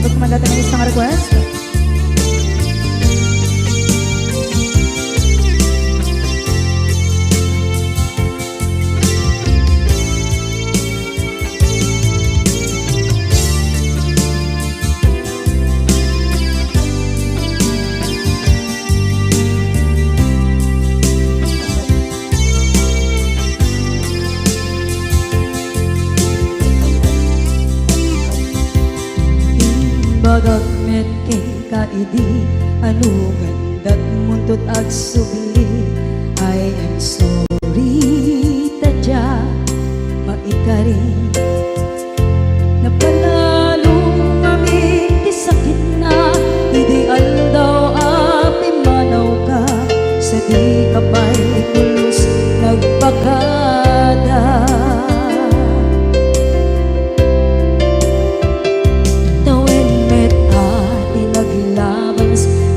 Habang kumandata ng isang request. Bagat met kay kaidi ano gandat muntot ag subli. I am sorry tadya maikari napanalo kami ti sakit na ideal daw api manaw ka sa di kapay pulos nagpakada.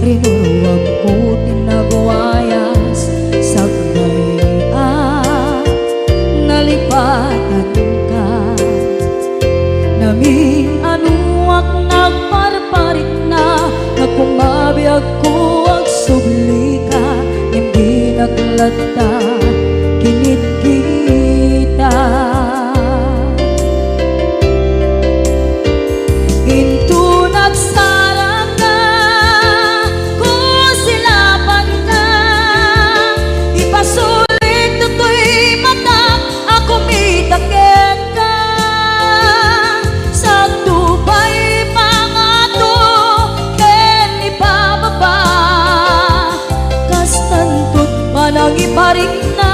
Rinuruwag ko tinagwayas sagbay nalipatan ka namin anuak nagparparit na nagkumabiyag ko ag subli ka hindi naglata kinit kita into nagsara ka kusilapan ka ipasulit tutoy mata ako mitaken ka sa tubay pangato ken ipababa kastantot manang iparing na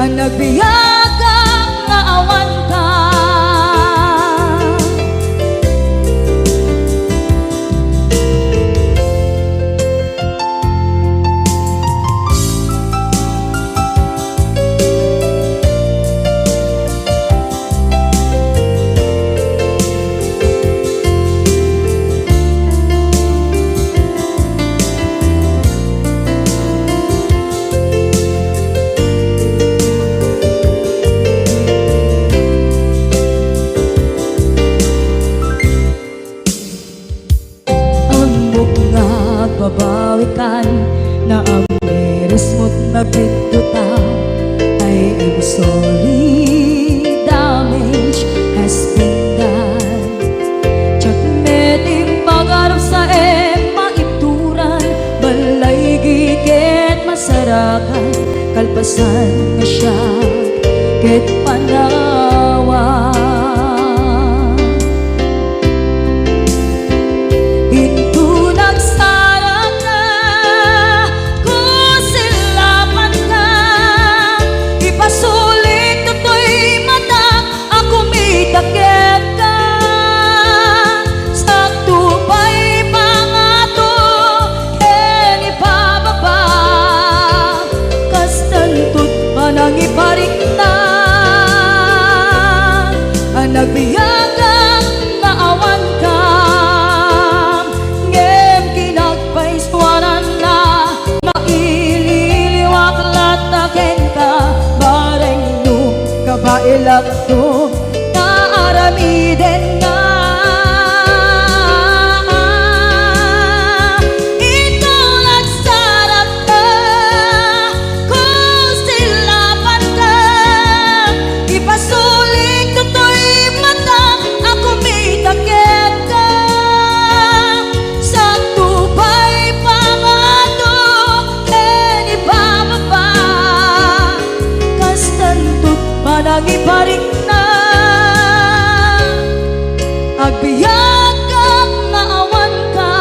ang nagbiyagang nga awan ka. Babawikan na ang meres mo't nagpituta. I am sorry, damage has been done. Tsak meting pangarap sa maituran balay gigit masarakan kalpasan nga siya ket panawa. Takit ka sa tubay pangato ken ipababa kastantot manang iparing na ang nagbiyagang naawan ka ngem kinagpaiswanan na maililiwak lataken ka bareng no kabailak to aramiden na ito nagsarap ka kusilapan ka ipasulit tutoy mata ako mitakit ka sa tubay pangato ken ipababa kastantot manang iparing na agbiyak kang naawan ka.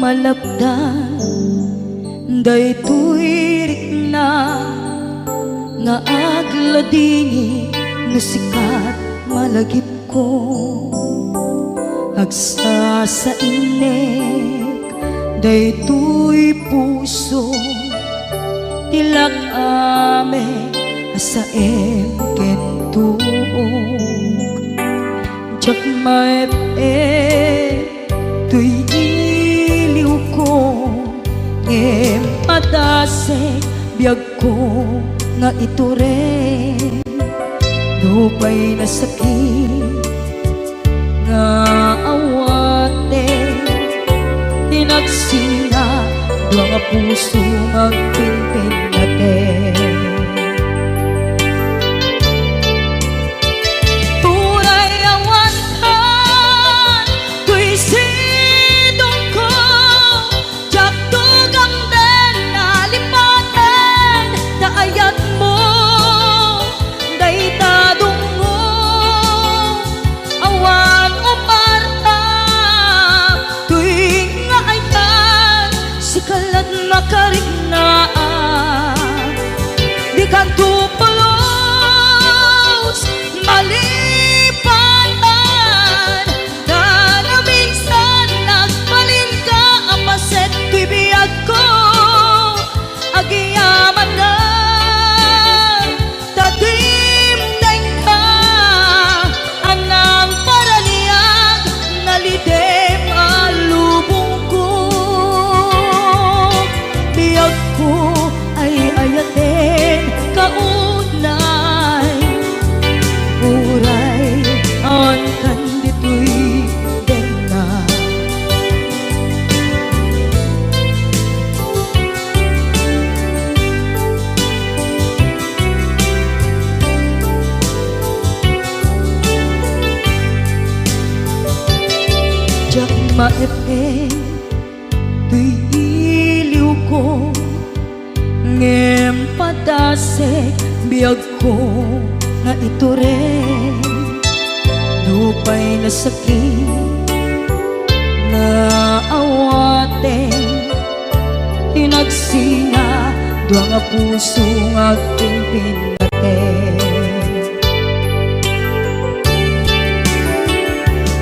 malapdan Daytoy rikna nga agladingi no sikat malagip ko agsa sa inek daytoy puso tilak ame asaem kentuog jak maep tuy iliw ko ngem padase biag ko nga iture dupay na sakit nga awate tinagsinga dua nga puso magpinpin natin turay awan ka tuy sidong ko jak tugang den nalipaten na ayat mo daytadong mo awan umarta tuy nga ayan sikalat makarignaat di kan tupulos malipatan na minsan nagbalin ka apaset tuy biyag ko agiyaman na tatimdeng ka anang paraniyag nalidem alubong ko biyag ko ay ayaten kaunay uray ang kandito'y dena jak maep tuy iliw ko ngem padase biag ko nga iture dupay na sakit nga awate tinagsinga dua nga puso nga pinpinate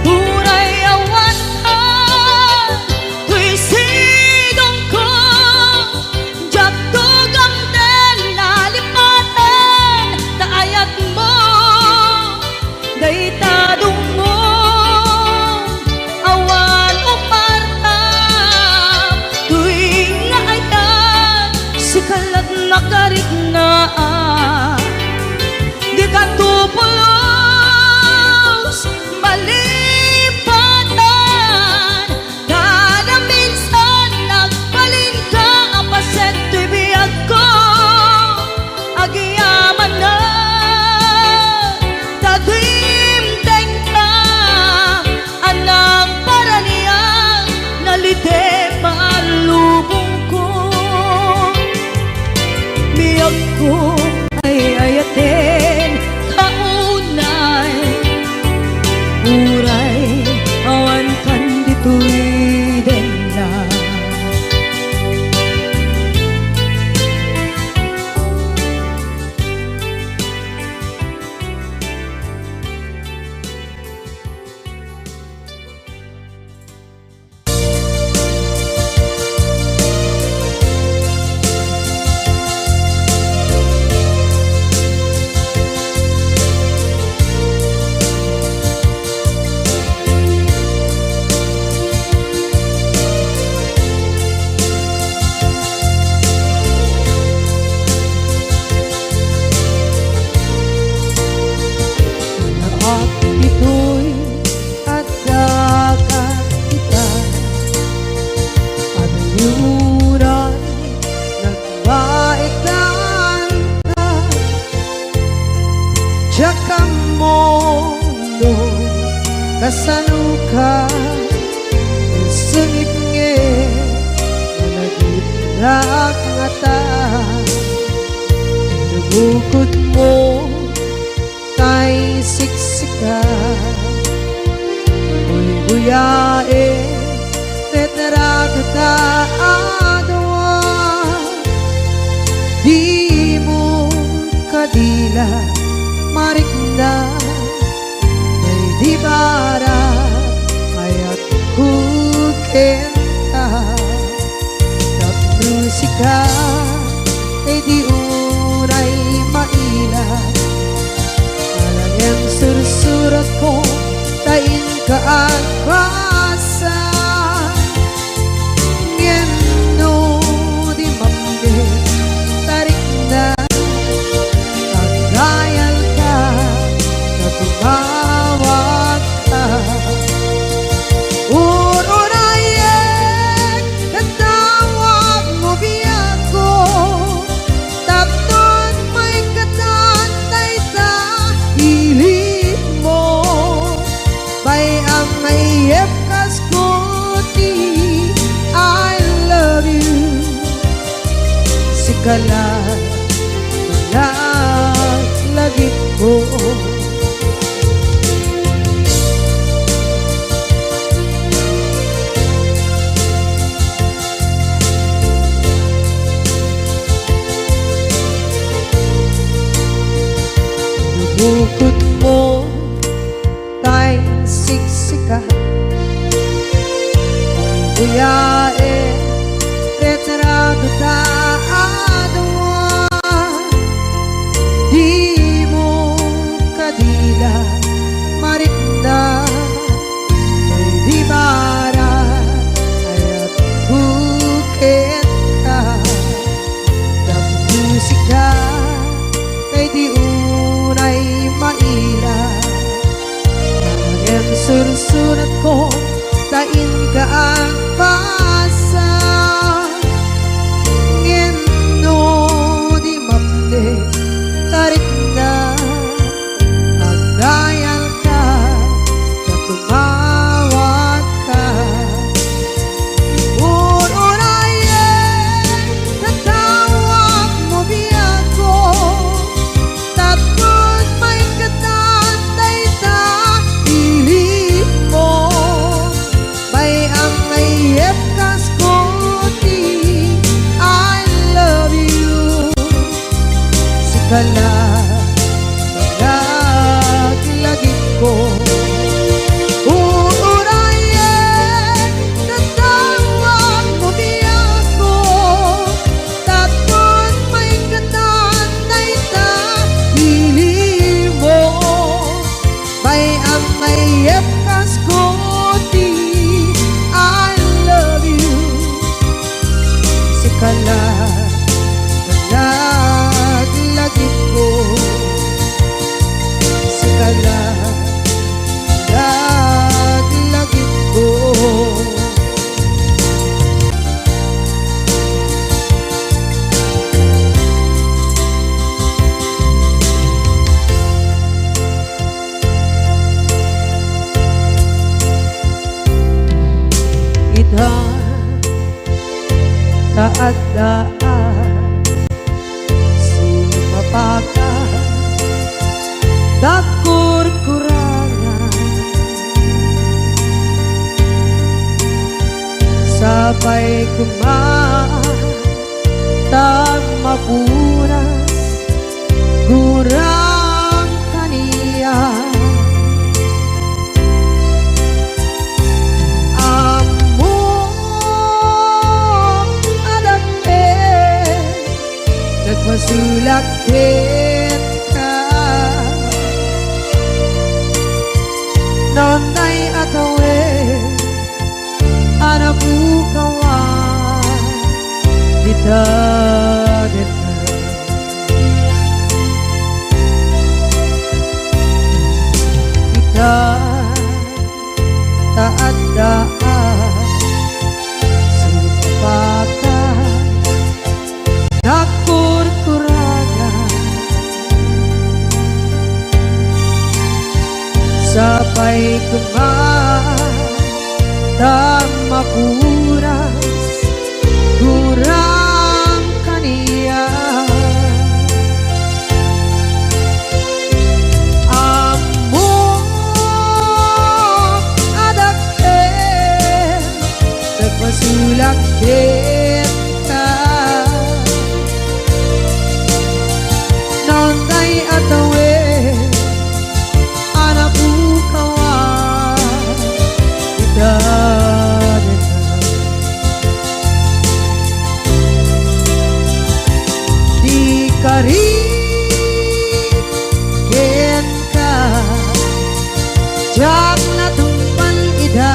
uray awan ka tuy sidong ko jak tugang den nalipaten na ayat mo daytadong mo awan umarta tuy nga ayan sikalat makarignaat di kan tupulos malipatan kada minsan nagbalin ka apaset tuy biyag ko agiyaman na tatimdeng ka anang paraniyang nalidem alubong ko biyag ko ay ayaten kaunay uray awan kandito'y dena at ito'y adagat kita at yuran nagbaikan ka tsaka mondo kasanuka sungit nge managit na ngata nabukod mo tay siksika uy buyae tetra kita adwa maila marikna may di bara ayat kukenta tak musika ay di uray maila alayang sursurat ko tain ka at basa ngeno di mamde tarik na pagdayal ka na tumawag ka urunayek katawag mo biyako tapnon may katantay ta hilit mo bay ang mayep kaskuti I love you sikala lagip ko bukod mo tay siksika buyae retrado ta adwa di mo kadila marikna may di bara ayat bukit ka dam musika kay di unay maila ang sursurat ko tain ka ang pasa ngeno di mamde tarik na pagdayal ka na tumawag ka urunayek natawag mo biyako tapos may katantay ta hilit mo bay ang mayep kaskuti I love you sikala lagit ko urunayek natawag mo biyako tapos may katantay ta hilit mo bay ang mayep kaskuti I love you sikala lagit ko sikala lagit ko ita taadaan sumapaka dakur-kurangan sabay kumaan tag mapunas gurang kaniya masulakit ka nonay atawe anabukawan dita kita taadaan supakan dakur-kurangan sabay kumaan tag mapuras gurang kaniya among adake nagpasulakit ka nonday ato jak natumpan ida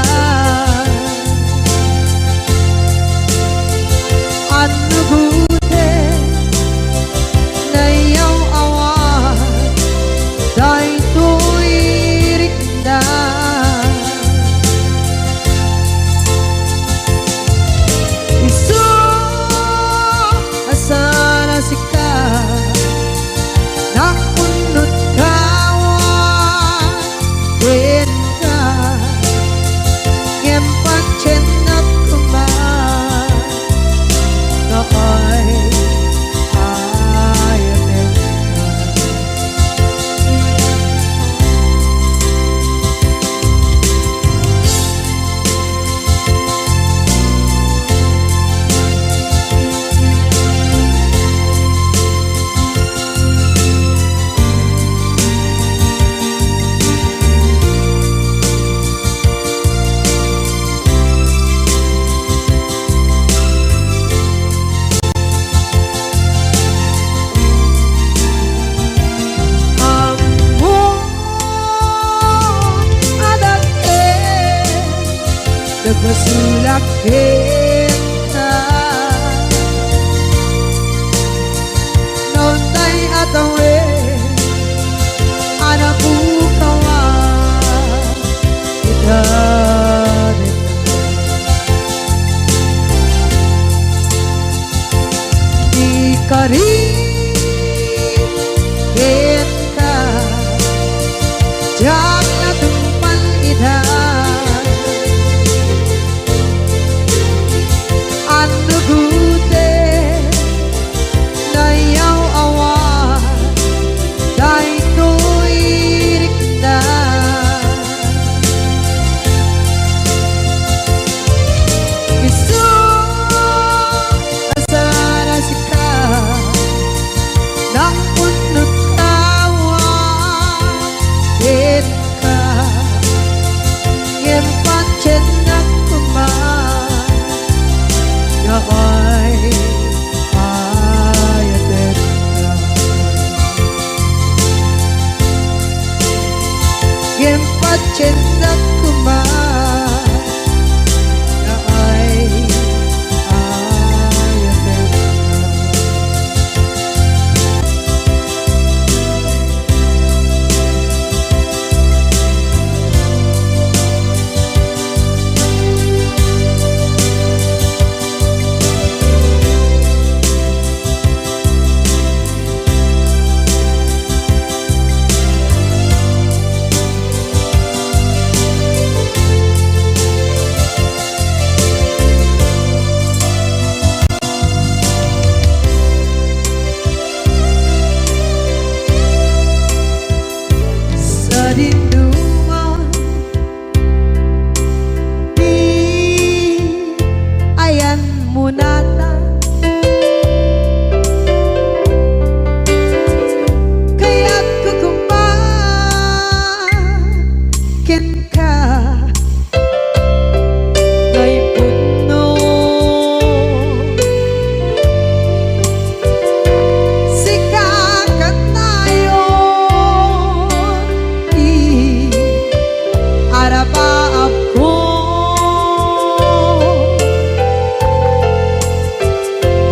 anu gute nayaw awat day tuirikda isu asana sika nakunut kawan denka ngempat cenak kemar noy ayanen nagmasulak kita noon tay atawe anak bukawan kita di kari kita jak natumpan ida anu gute nayaw awat day tuirikda isu asana sika nakunut kawan denka ngempat cenak kemar ay ayaten gempat cenak kemar ay ayaten Dinduman di ayan munata kaya't kukumpakin ka ngay puno sikakat tayo arapaap ko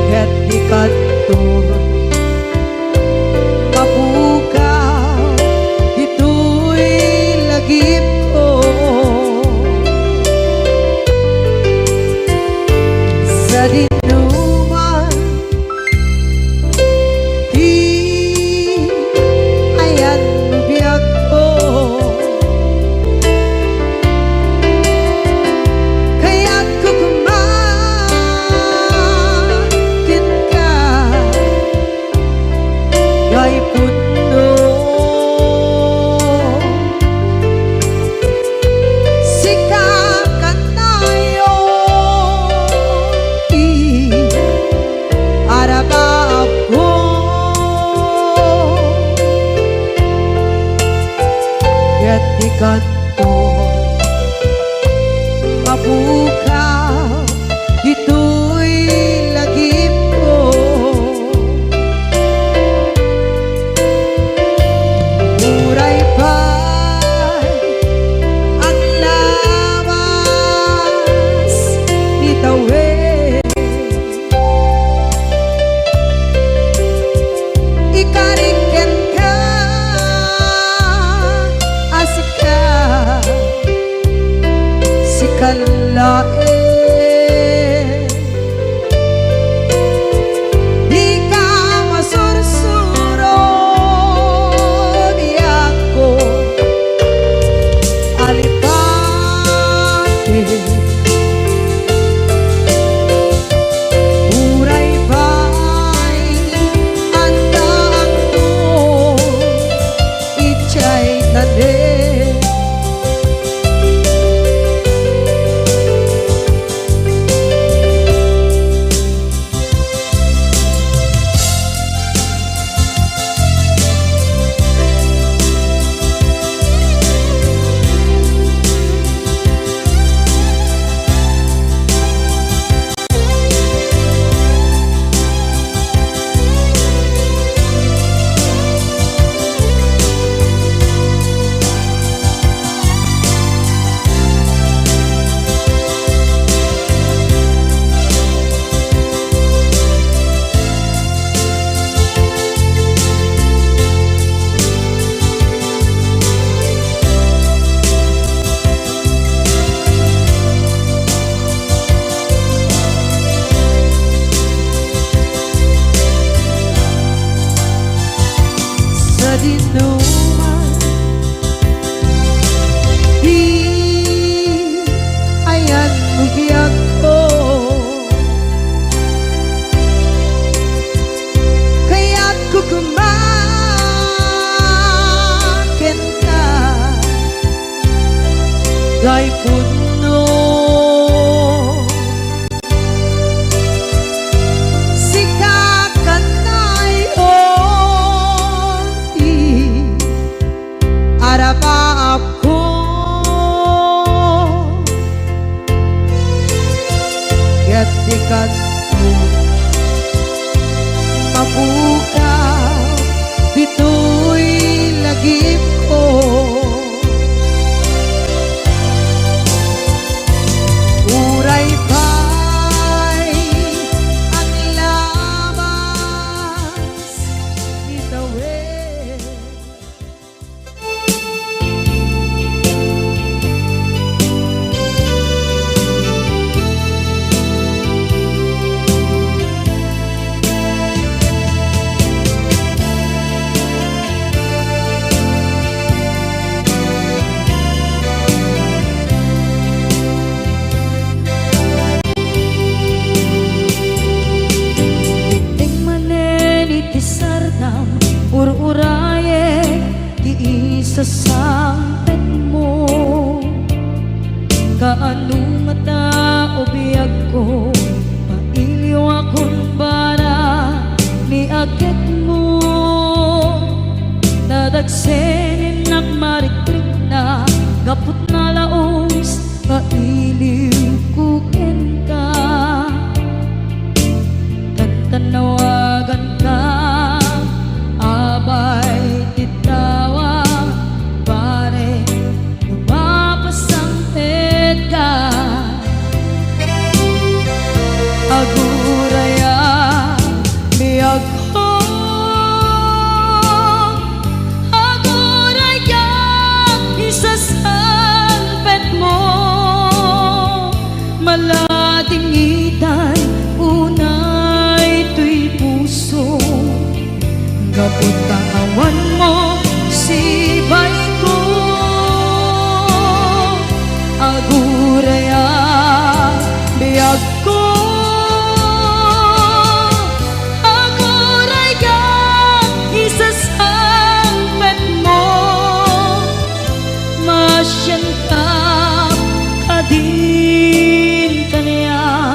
ket dikadto mapukaw dito'y lagip ko sa dinuman di ayan biyag ko ay puno sikakat tayo arabaap ko ket dikadto mapukaw dito'y lagip ko kanlain. Di ka masursuro biyak ko alipate. Uray ba'y andaan mo ichay tanin. Sa dinuman di ayan bugyak ko, kaya't kukumakin na gay puno. Arapa ako gatikan ko mabukaw dito'y lagip ko. Uray ba'y ang labas itawid. Ur-uraye di isa sampet mo, kaano mata o biyag ko, mailiw akong bara ni akit mo. Dadagsenin ng mariklik na gapot na laos, mailiw kukin ka, tanawagan ka. Abay titawa pare lumapasang ka. Aguraya biyag ko, aguraya isasalpet mo. Malatingitan unay tuy puso, gapot kawan mo si bay ko. Aguraya biyag ko, aguraya isasampet mo. Masyan ka kadin kanya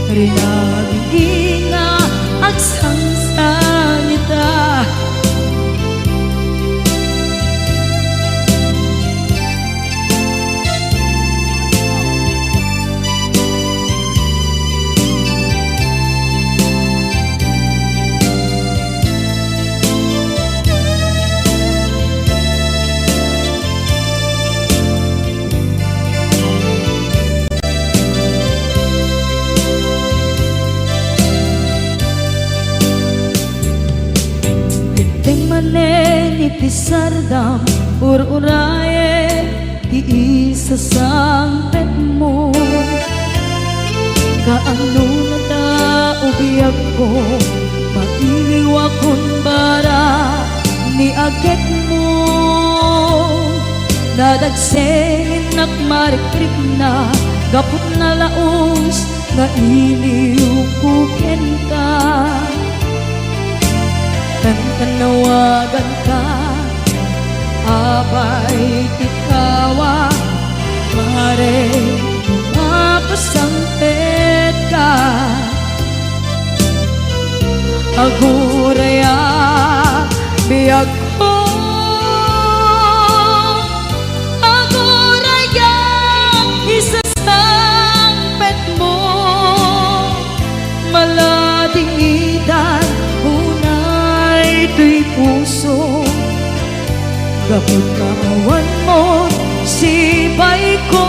rinabing nga agsangsan ita. Maneni pisardam ur-uraye di isa isasangpet mo. Kaano na taubiyag ko, mailiwa kung bara ni agit mo. Nadagsengin nakmarikrik na, gapot na laos nga iliw kuken ka. Tanawagan ka, abay tikawa, mare mapasangpet ka. Aguraya biyag ko, aguraya isasangpet mo. Malading itan unay tuy puso, gapot kawan mo sibay ko.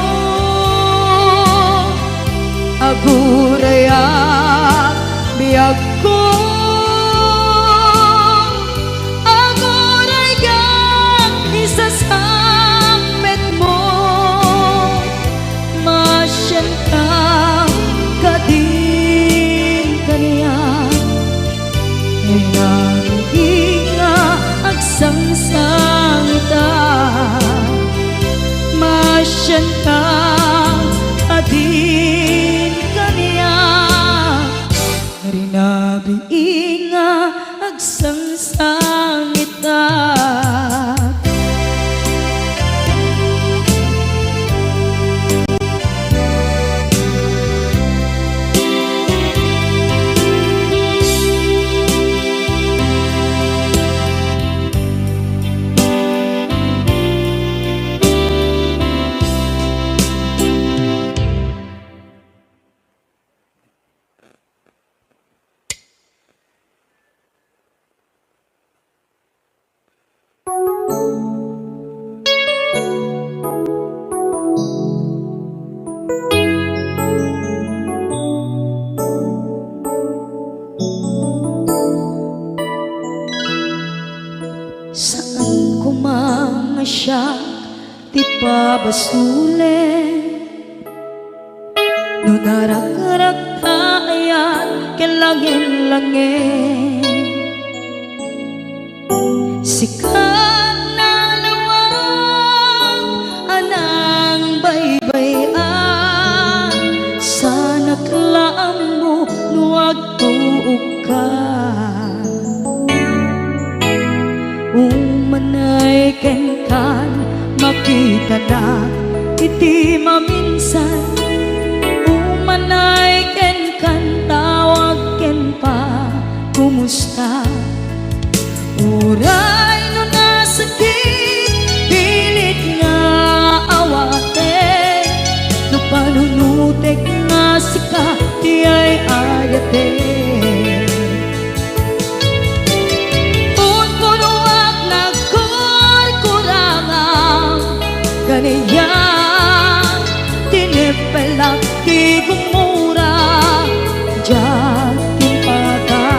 Aguraya biyag ko, aguraya isasangpet mo. Masyan ka kadin kaniya, ay nanghinga agsangsangita. Masyan ka kadin kaniya, rinabiinga agsangsangita. Saan ko mamasyak, di pa basule. No narak-rak tayan, kelangin-langin. Sikat na lawang, anang baybayan. Sana klaam mo, nuwag tuog ka. Umanay ken kan, makita na iti maminsan. Umanay ken kan, tawag ken pa, kumusta? Uray no nasakit, pilit nga awate. No panunutek nga sika, iyay ayate. Kaniya tinipelak di gumura, diyan timpata.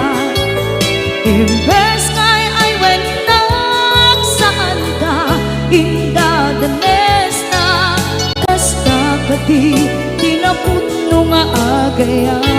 Imbes kay ay wenak saan ka, indadanes na. Kasta kati tinaputno nga agayan.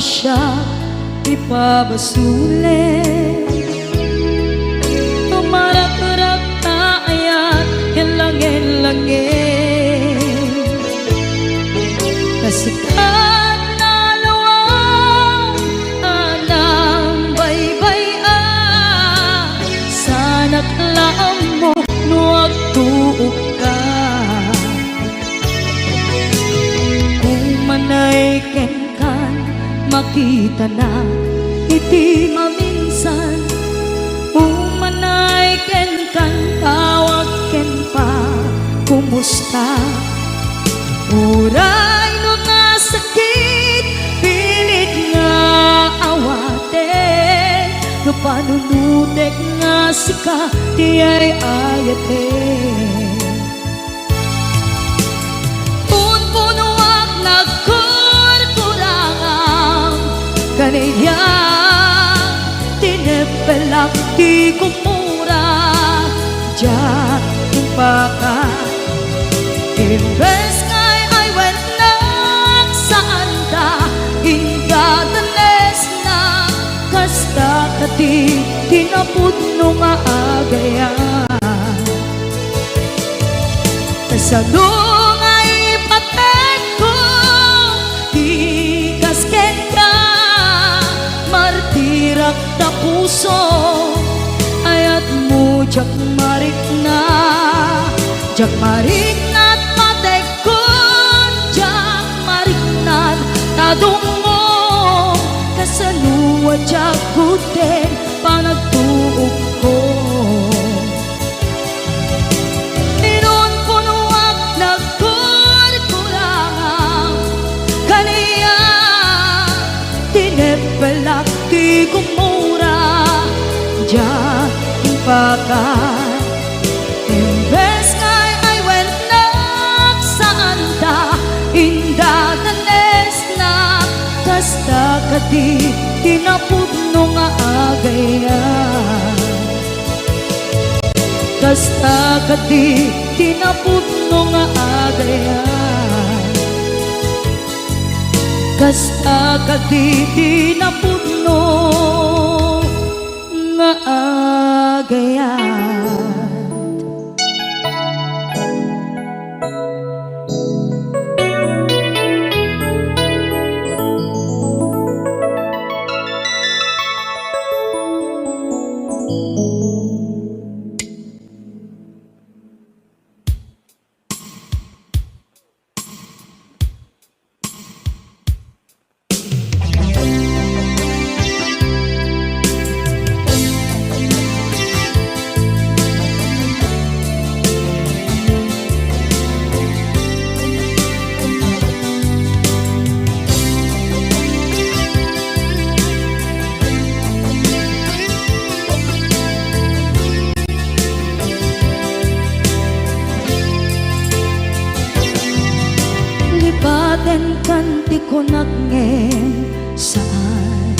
Siya ipabasule, tumarak-rak tayan, hilangin-langin. Kasikat na lawang, anang baybayan. Sana't laam mo, nuwag tuog ka. Umanay ken makita na iti maminsan. Umanay ken kan, tawag panunutek nga sika ti ay ayate. Punpunuak nagkurkurangang kaniya tinepelak ti kumura diyan impaka. Imbes ngay ay went nagsaan ta ingadanes na kasta kati tinapudno nga agayan. Kasadong ay patek ko di kasken ka martirak ta puso ayat mo jak marik na patek ko jak marik na tadungo kasaluwa jak kuten panagtuog ko. Inon punuak nagkurkurangang kaniya tinepelak ti kumura diyan impakan. Imbes ngay ay went nagsaan ta indadanes na kasta kati tinapudno nga agayan. Kasta kati tinapudno nga agayan. Kasta kati tinapudno nga agayan. Lipaten kanti ko nagngem saan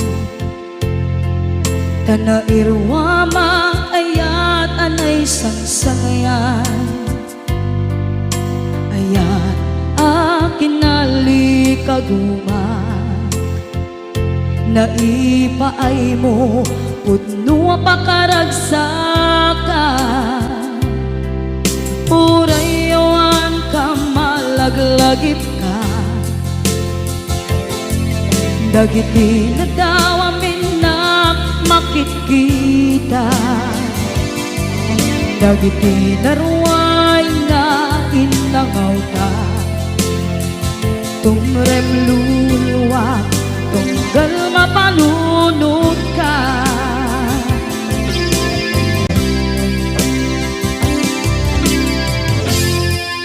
tanairwama ayat anay sangsangayan ayat akinali kaguma naipaay mo pudno pakaragsakan urayawan ka malaglagip ka dagiti na daw amin na makikita dagiti naruay na inangaw ka tumrem luluwa tunggal mapalunod ka.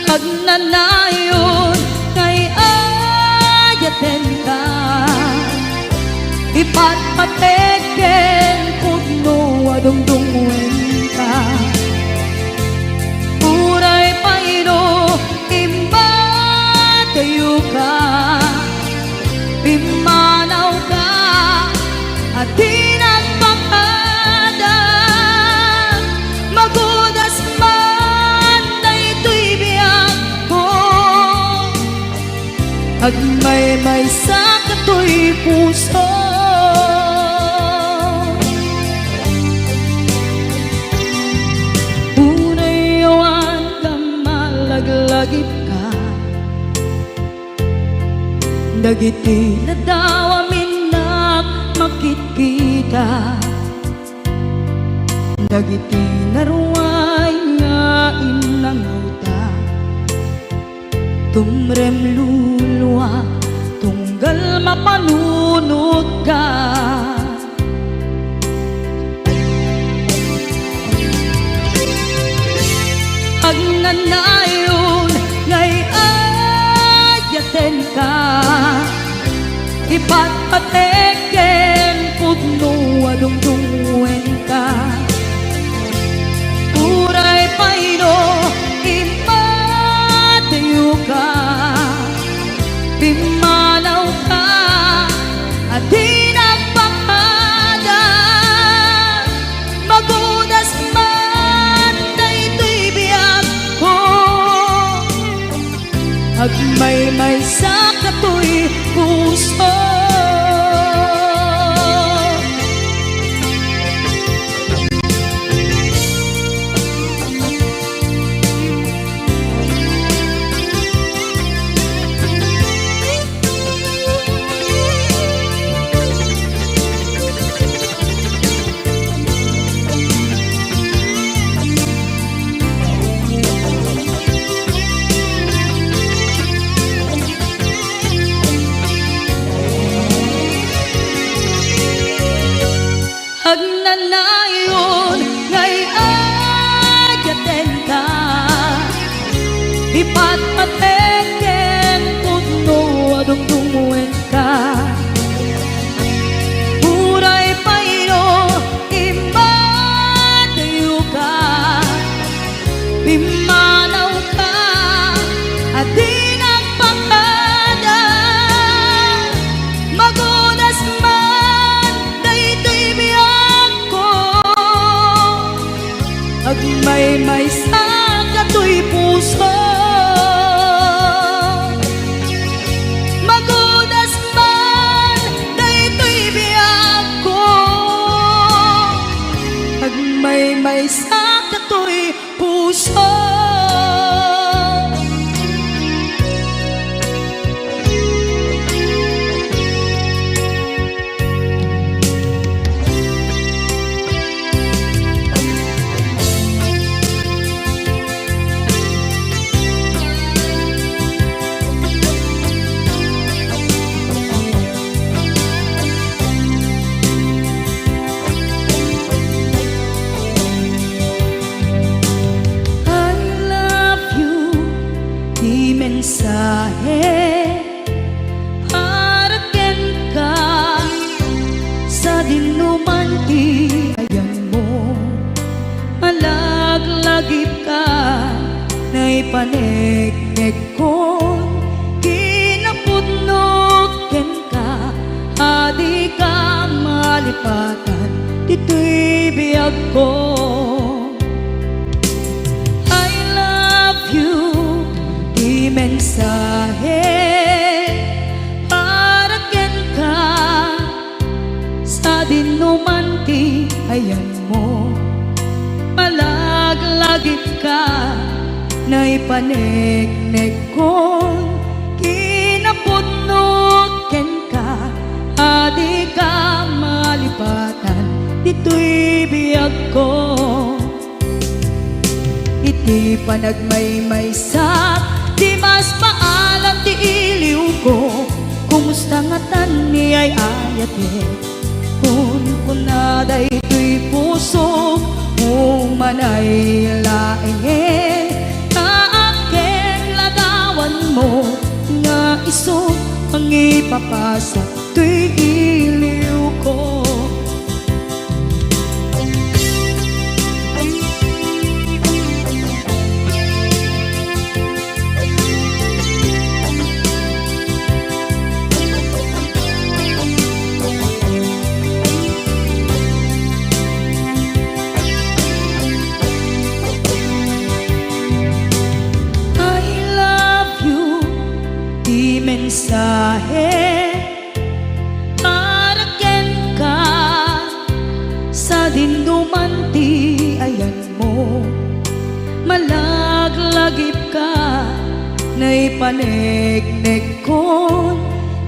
Agnanayon kay ayaten ka ipatpateken pudno adungdungwen ka uray pairo imbatayo ka imanaw ka at tinagpakadan magudas man daytoy biyak ko agmay sa katoy puso. Unayawan ka malaglagip ka dagiti na daw amin na makikita dagiti naruay nga inangaw ta tumrem luluwa tunggal mapalunod ka. Agnanayon ngay ayaten ka ipatpateken pudno adungdungwen Agmay-may sa katoy puso. Agnanayon ngay ayaten ka, ipatpateken putno adungdungwen ka. Uray paino imadayo ka, pimanaw ka, adi nagpakada. Magunas man daytoy biyag ko, agmay-may sa katoy puso. Magunas man daytoy biyag ko, agmay-may sa katoy puso. Mensahe haraken ka sa dinuman ti ayan mo, malaglagip ka na ipanegnek ko, kinapudnoken ka, adi ka malipatan dito'y biyag ko. I love you mensahe haraken ka sa dinuman ti ayan mo, malaglagip ka na ipanegnek ko, kinapudnoken ka, adi ka malipatan dito'y biyag ko. Iti panagmay-may sa di mas maalam ti iliw ko, kumusta nga tan ni ay ayate, kun kunaday to'y puso, umanay laenge, kaaken ladawan mo, nga iso ang ipapasa to'y iliw ko. Mensahe haraken ka sa dinuman ti ayan mo, malaglagip ka na ipanegnek ko,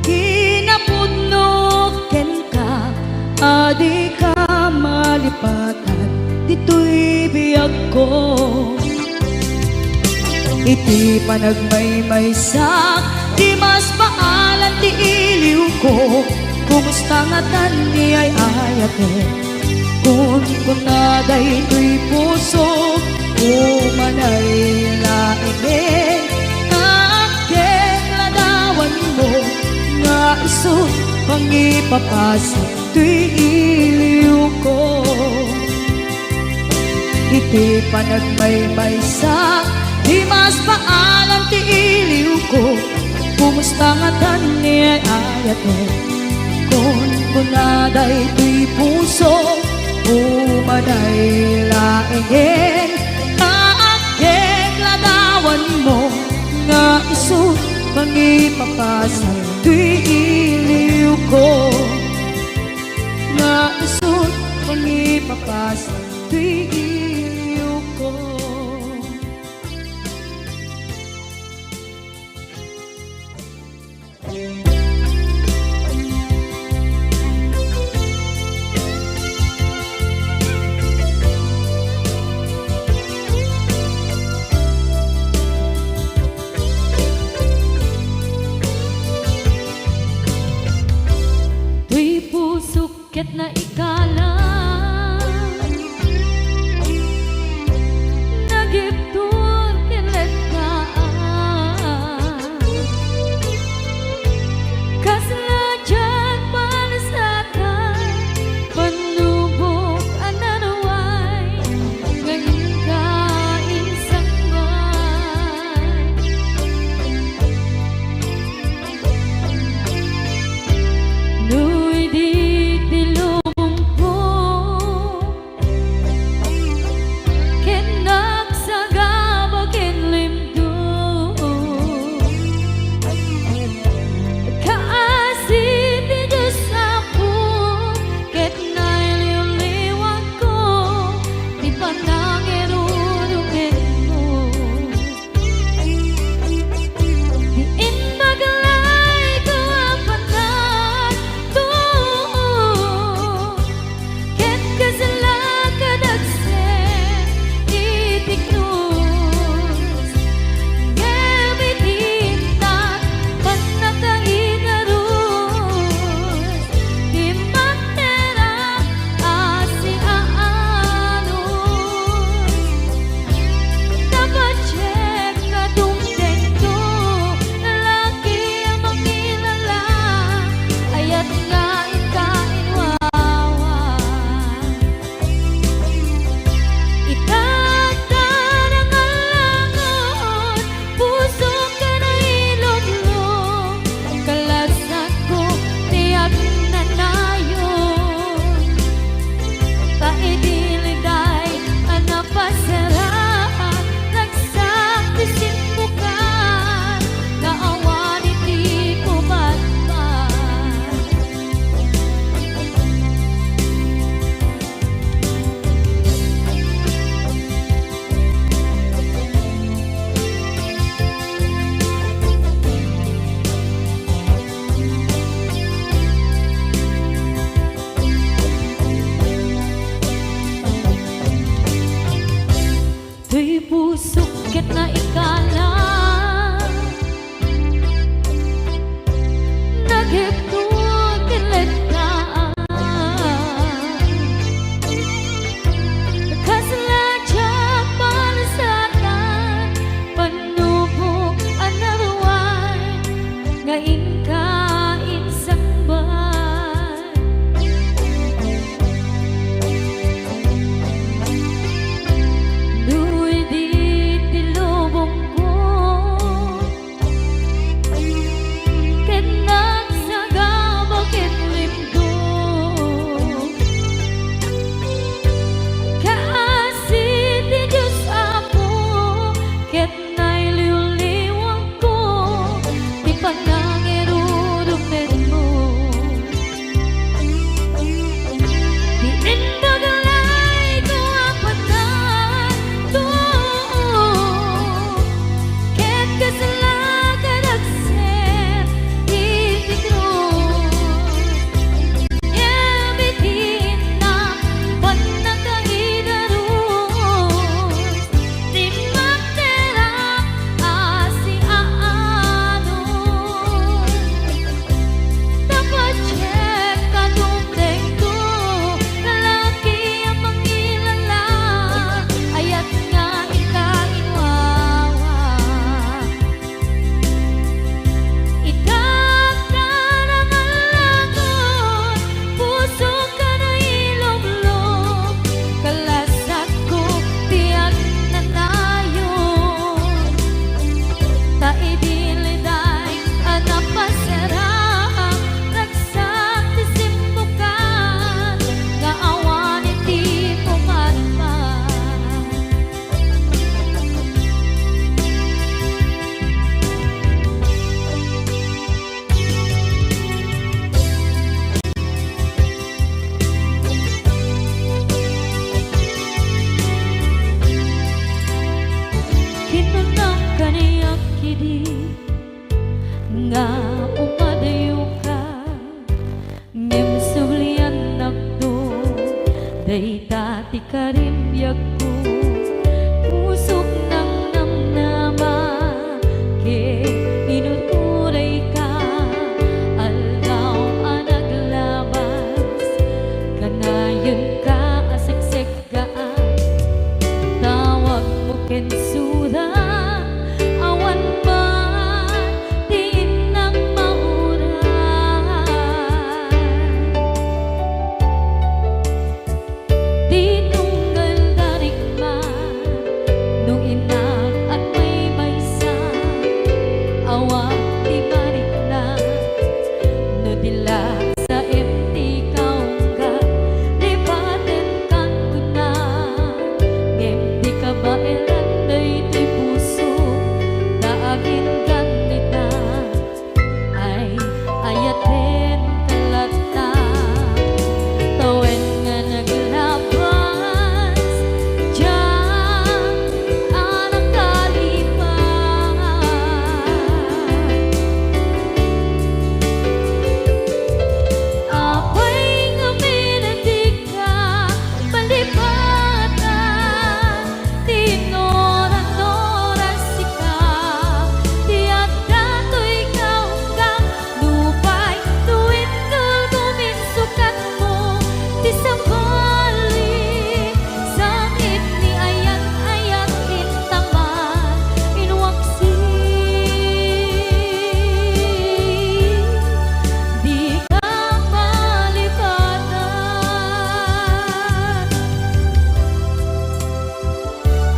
kinapudnoken ka, adi ka malipatan dito'y biyag ko. Iti panagmay-may sa di mas maalan ti iliw ko, kumusta nga tan ni ay ayate, kun kunaday to'y puso, umanay laenge, kaaken ladawan mo, nga iso ang ipapasa to'y iliw ko. Iti panagmay-may sa di mas maalam ti iliw ko, kumusta nga tan ni ay ayate, kun kunaday to'y puso, umanay laenge, kaaken ladawan mo, nga iso pangipapasal tuy iliw ko. Naisot pangipapasal tuy iliw ko. Tuy pusok ket na ikala nagiptur kilet kaan kaslajan palasatan panubok ananaway ngayon ka insangman nuy di tilumong ko ken nagsagaba ken limdo kaasit di Diyos ako ket nailiw-liwag ko di panangirurugin mo diin magalay ko ang panan to ket kasalakadagsen itiknos gamitintan panakainarus di matera asiaanos dapat check na tungtento lalaki ang makilala ayat nga ikainwawa itagdan ang alangon puso ka na ilumlum kalasat ko tiyak na nayon taidiliday anapasarahan nagsakrisin mo ka naawan iti pumatman tuy pusok ket na ikala naghiptun kilet kaan kaslajan palasatan panubok anarway ngayon ka insangban nuy di tilubong ko suda awan man di nang mauran di tunggal darigman nung inak at may maysa awang di balik na no dila sa empty kaungga lipaten kan kuna empty ka ba elan daytoy puso daagin ganita ay ayaten kalata tawen nga naglabas diyan anak kalipan apay nga minatig ka palipatan tinora-nora sika tiyak datoy kaunggang lupay tuwid tulgumin sukat mo di sa balik sakit ni ayan-ayan intaman inwaksi di ka palipatan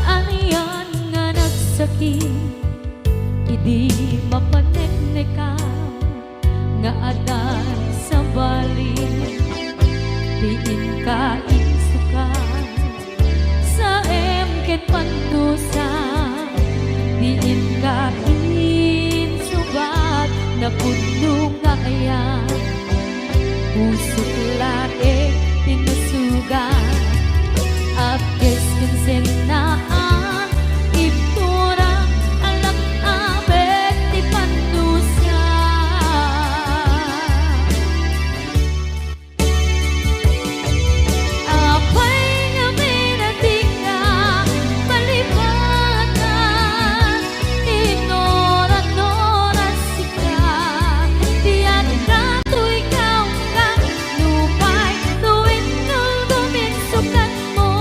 aniyan nga nagsakit idi mapaneknekam nga adan sa balik diin ka insukan sa emket pandusa diin ka insubat na puno nga ayan pusok lae tinusugan apkes kinsenaan iptura alak abet di pandusa apay nga minatig ka palipatan tinora-nora sika tiyan datoy kaunggang lupay tuwid tulgumin sukat mo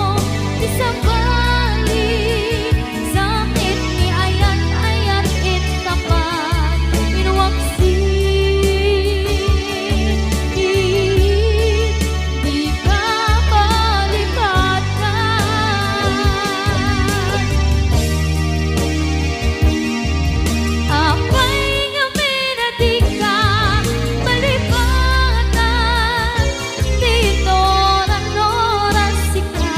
di sa balik sakit ni ayan-ayan intaman inwaksi di ka palipatan apay nga minatig ka palipatan tinora-nora sika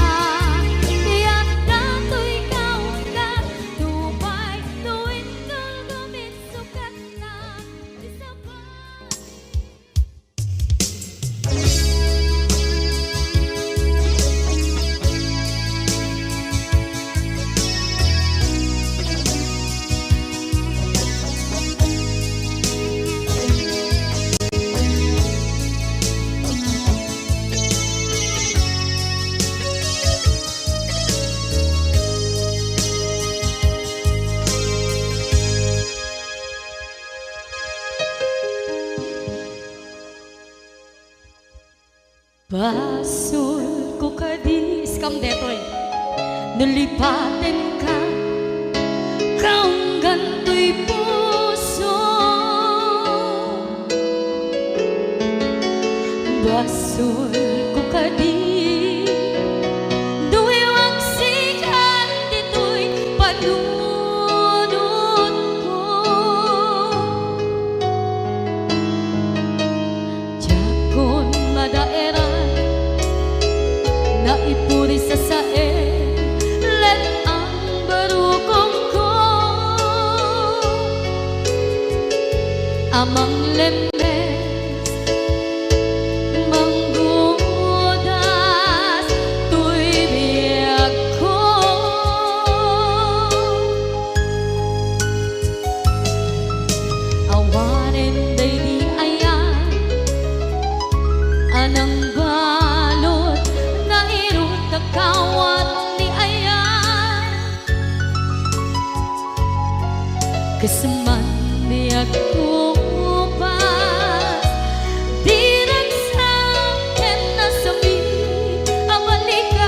tiyak datoy kaunggang lupay tuwid tulgumin sukat na di sa balik Basul ko kadis kam detoy nalipaten ka kaunggan to'y puso basul ko kadis duwi waksikan dito'y panunod ko jakon madaeran na ipuri sa sae let ang barukong ko amang lemnes manggudas tuy biyag ko awanen day di ayan anang balot na irot na kawat ni ayan kasaman di ako pas di nagsakin na sabi ang balikan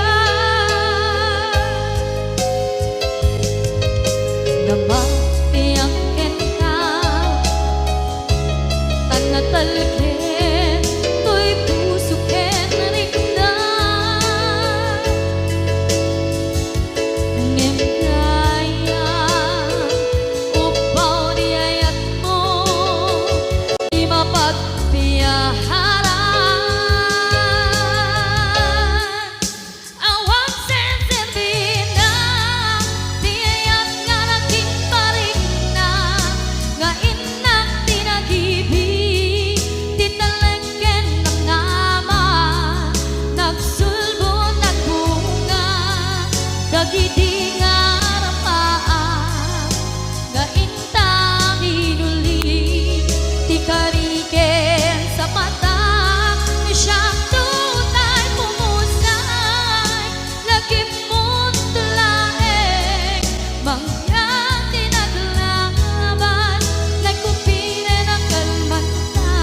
Mangyang tinaglaban, nagkupire ng kalmanta,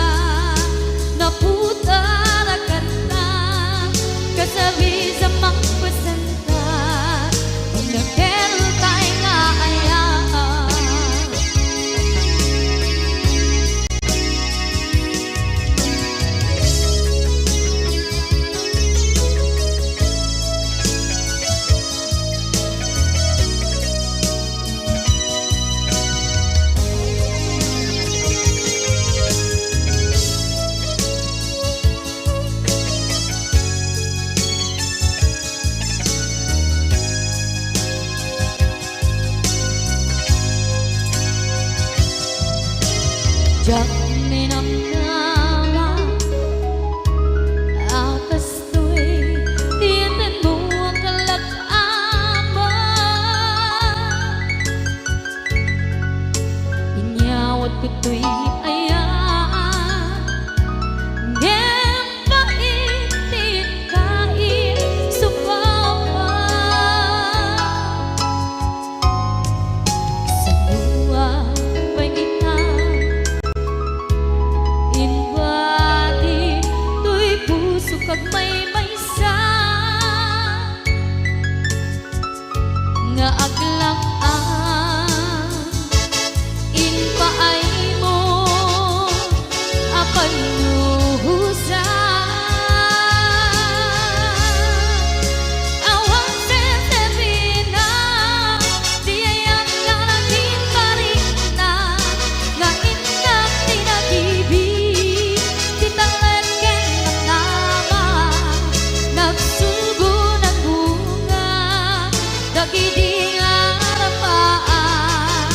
naputara ka na, kasabi sa mga pasanta, kung nagkero tayo nga ayaan. Diyak minamdaman, akas to'y tiyanan mo ang kalak-aman. Inyawat ko to'y ayan, ngem paitin kain supawan. Sa luwa pangitan, inwati to'y puso kag may maysa, nga aglang-an inpaay mo akan luhusan. Awang sesebina, diyayang kalangin pa rin na, nga inyang tinag-ibig, titalagan ng nama, nagsugo ng bunga, dagidi ang arapaan,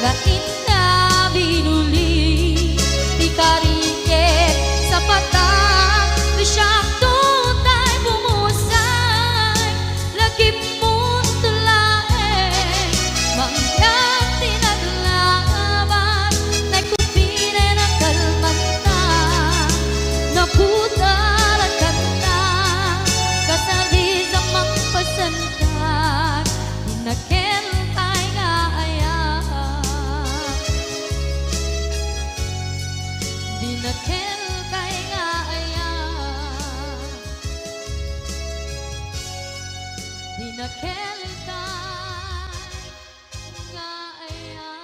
nga inna binuli, di kariket sa patang, di siyang tutay bumusay, lagip mo't tulae, mangyang tinaglaban, nagkupire ng kalmanta, naputara ka na, kasabi sa mga pasantan, dinakel tayo nga ayaan. Dinakel tayo nga ayaan. Dinakel tayo nga ayaan.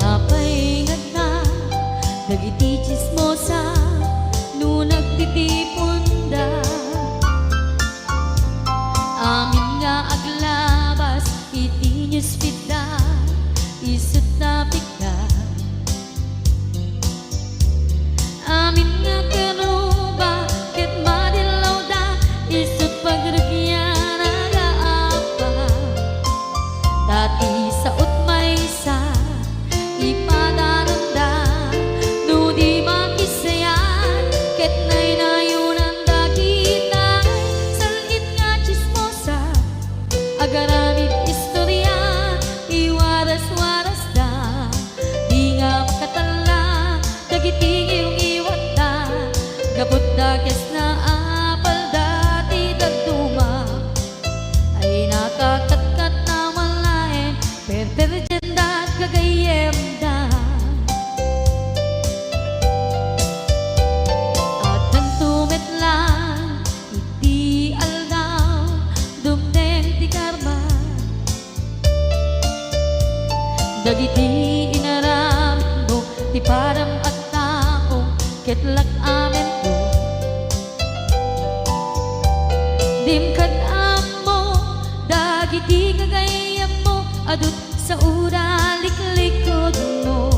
Apay nga na, dagiti chismosa, no nagtitipon da. Amin nga aglabas, iti newsfeed da, isut na pigda. Amin nga karuba, ket madilaw da, isut pagragyan nagaapa. Dati sa utmaysa, ipadaranda, no di makisayan, ket nay nayunan da kita, salit nga chismosa, agaramid istorya, iwaras-waras da, di nga makatala, dagiti iyong iwat da, gabot da kes na apal dati dagduma, ay nakakatkat na malain, perperjenda at gagayem da. At nang tumetlan, iti aldaw, dumdeng ti karma, dagiti inaramid mo, ti param at tao, ketlak amen ko. Dimkad amo, dagiti gagayem mo, adut sa ura liklikod mo.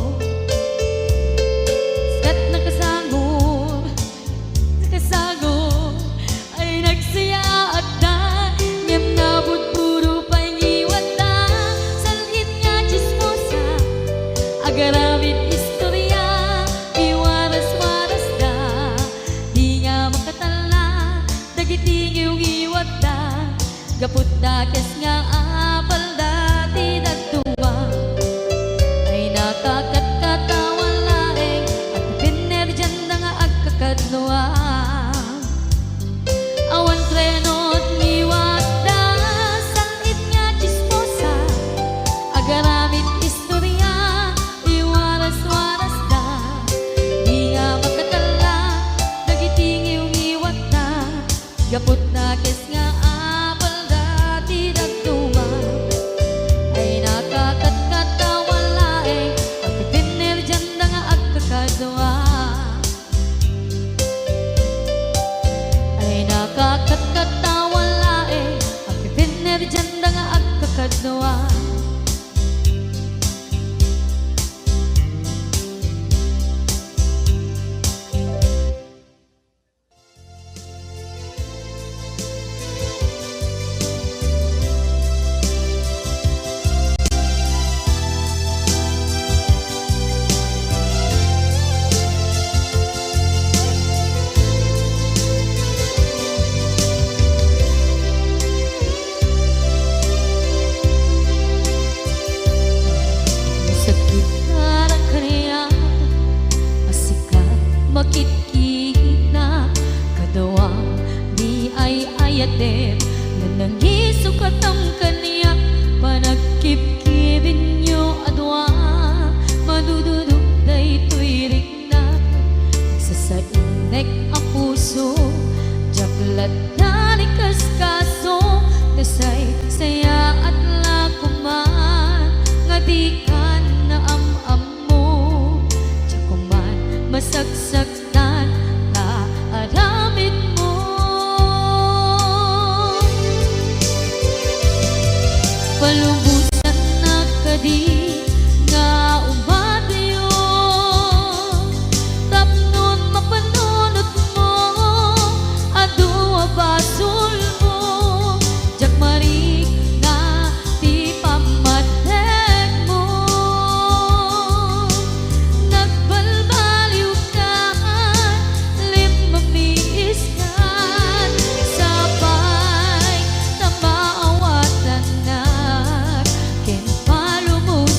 Skat nakasagod, nakasagod, ay nagsaya at da, ngem nabot puro dakes nga apal dati dagduwa ay nakakatkatawa laeng at pipiner dyan na nga agkakadluwa awan trenot miwat da sakit nga chismosa agaramit istorya iwaras-waras da di nga makatala nagitingiw ngiwat da gapot dakes nga apal dati dagduwa ay nakakatkatawa laeng at pipiner dyan na nga agkakadluwa ay nakakatkatawa laeng at pipiner dyan na nga agkakadluwa sakit na kaniya masikat makitkita kadawang di ay ayatem na nangisukat ang kaniya panagkipkibin nyo adwa madududok day tuwirik na nagsasainek ang puso jaklat na ni kaskaso nasay saya at lakuman nga di ka na am-am-mo Diyakuman masagsaktan na aramid mo palubusan na kadi nga umadayo tapnon mapanunot mo adua basul mo jakmarik na ti pamadeg mo nagbalbaliw ka limamiis ka sabay na maawatan na ken palumos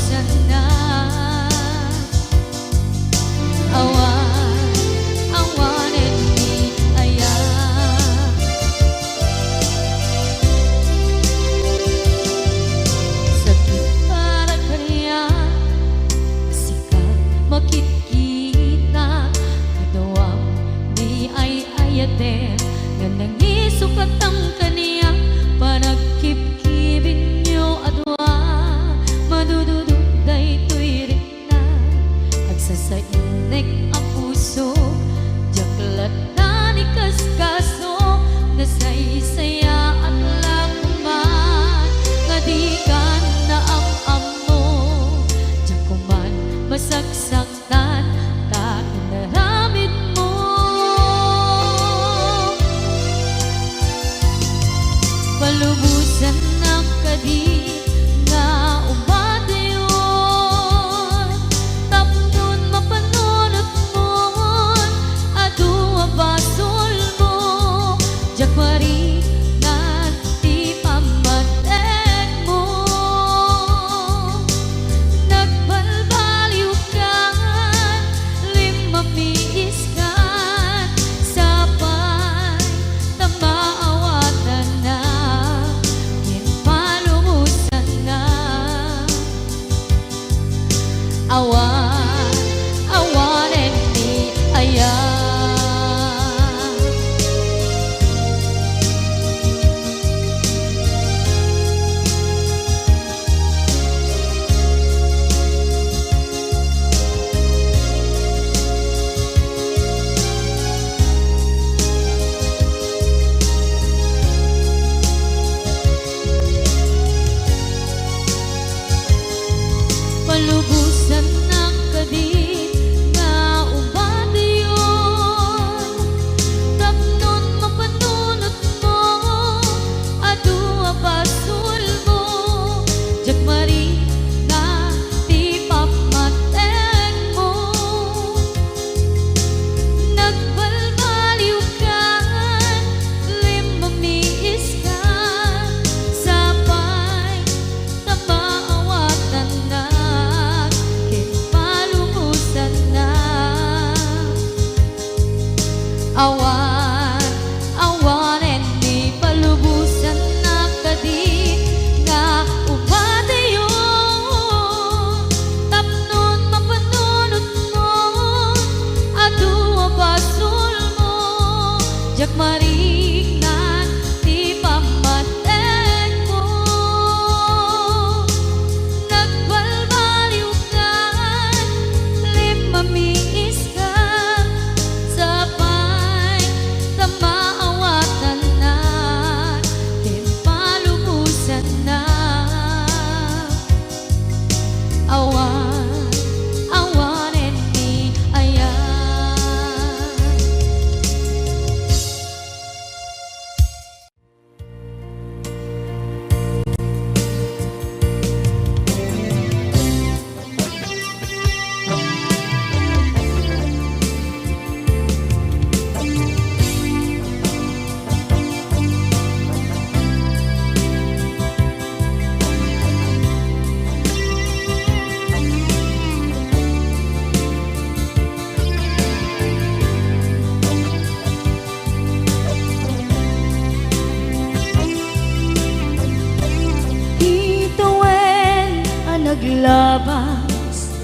naglabas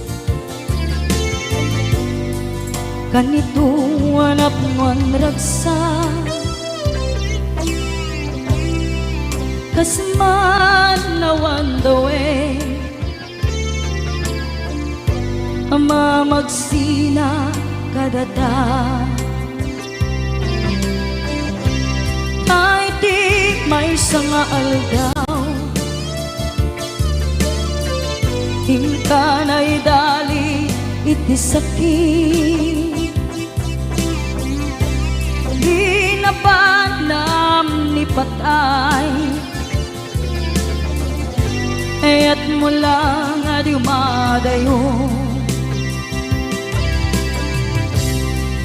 kanito anak mon ragsa kasman nawan dawe ama magsina kadata ay di may sanga aldaw hingkanay dali iti sakit di na panam ni patay at mula nga di umadayo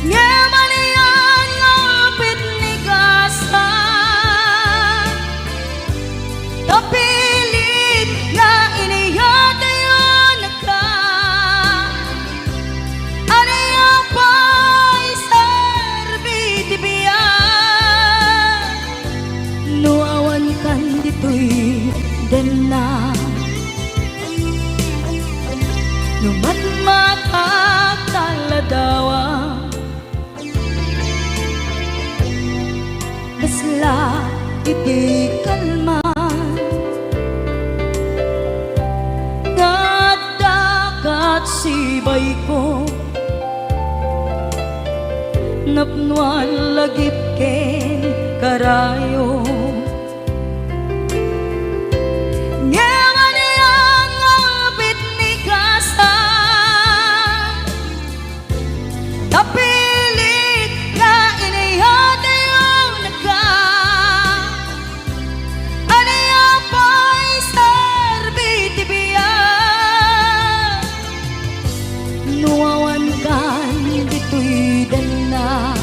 nga maniyan nga apit ni kasa tapilit nga iniyatayo na ka anaya pa'y sarbiti biya nuawan kan dito'y den na numatmatak taladawa kasla iti kalman dagat sibay ko napnuan lagip ken karayo tapilit nga iniyatayo na ka anaya pa'y sarbiti biya nuawan kan dito'y dana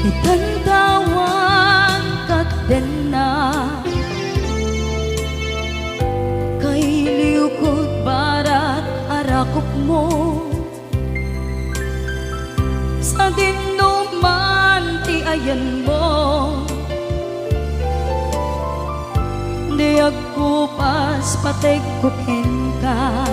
itantawan kat den na kay liukod barat arakop mo sa dinuman ti ayan mo di ako pas patay kukin ka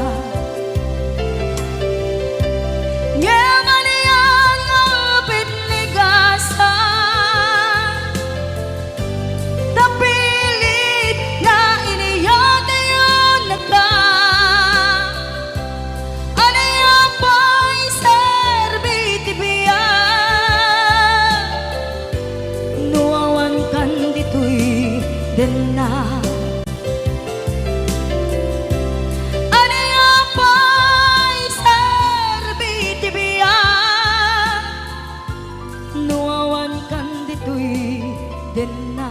den na anaya pa'y sarbiti biya nuawan kan dito'y den na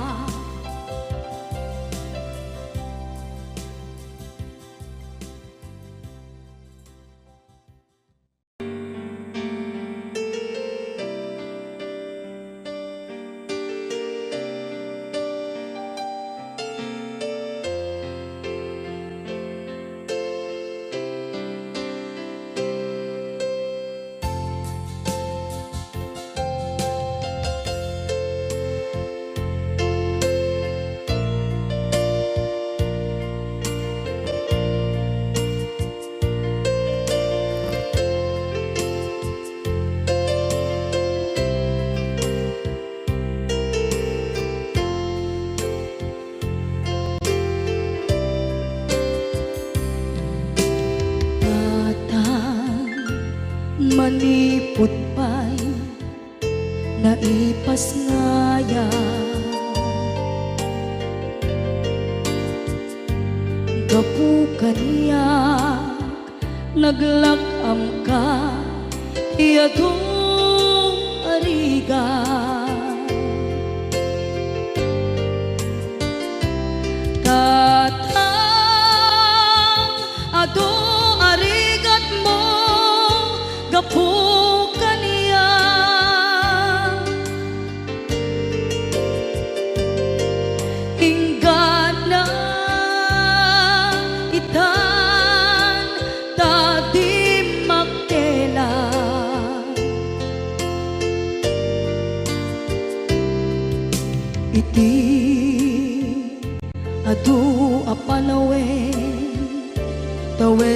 manipot pa'y naipas ngaya gapu kaniyak naglakam ka iyadong ariga katang ado arigat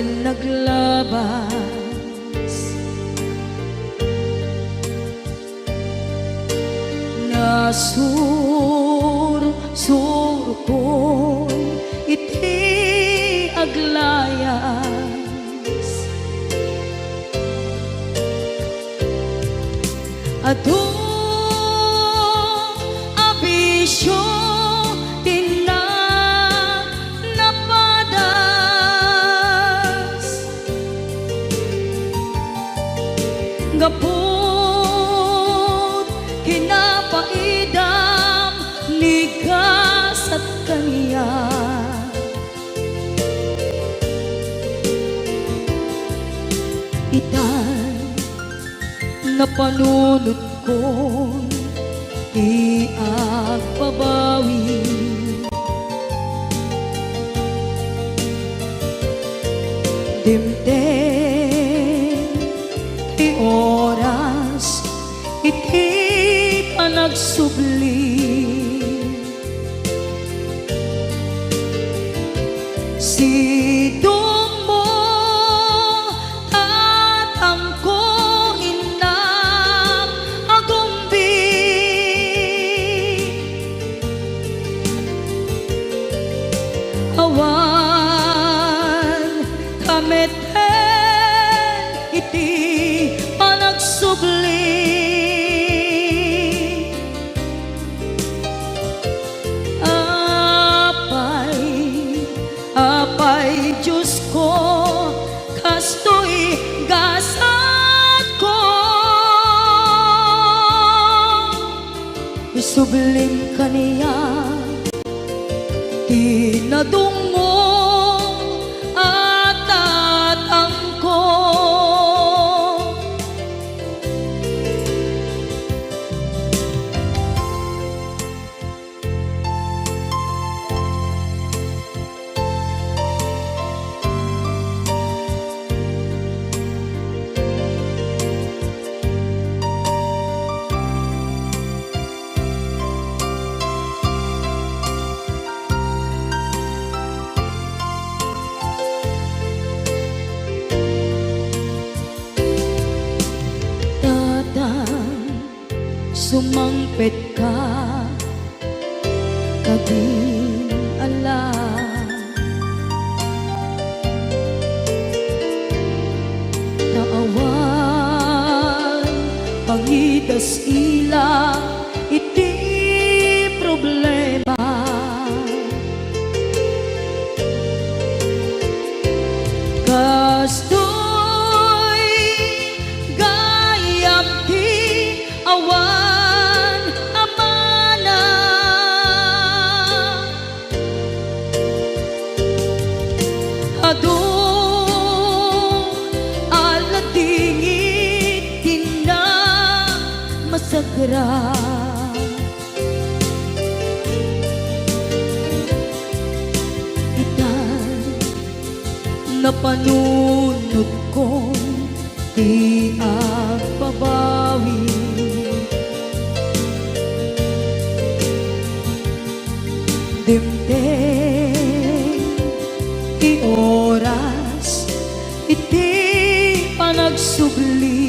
rin naglabas. Nasur-sur ko iti aglayas, adong abisyo napadas, gapot kinapaidam nigas at kaniya. Itan na panunod ko di agbabawi, dimdem ti oras iti panagsubli, sidong mo tatangko inang agumbi, awan kameten iti panagsubli, apay Diyos ko, kastoy gasat ko, isublim kaniya tinadungo at tatangko. Sumangpet ka kadin alam, naawan pangitas ila iti problema, kastoy gayam ti awan aladingit tina masagra, itan na panunod ko di agbabawi, dimdem ti oras iti panagsubli,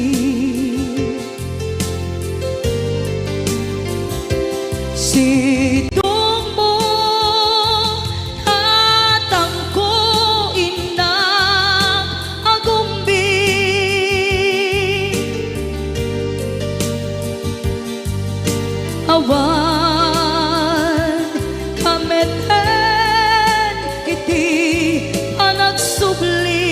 sidong mo tatangko inang agumbi, awan kameten iti panagsubli,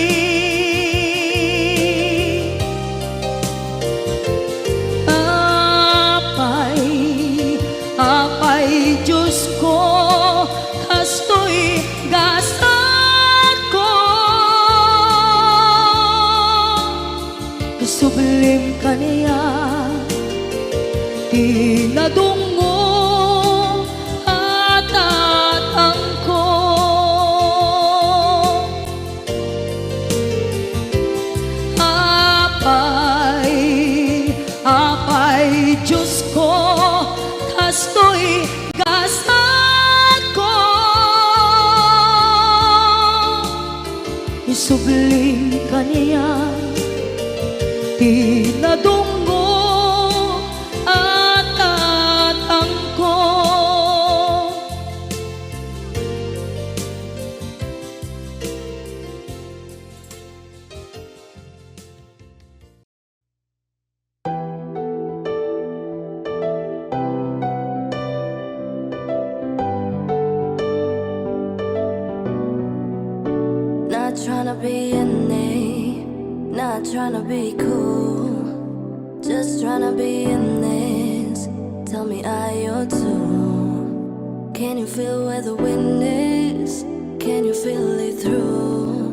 isubling kaniya tinadunggo at angko. Not tryna be unique, not tryna be cool, just tryna be in this. Tell me, are you too? Can you feel where the wind is? Can you feel it through?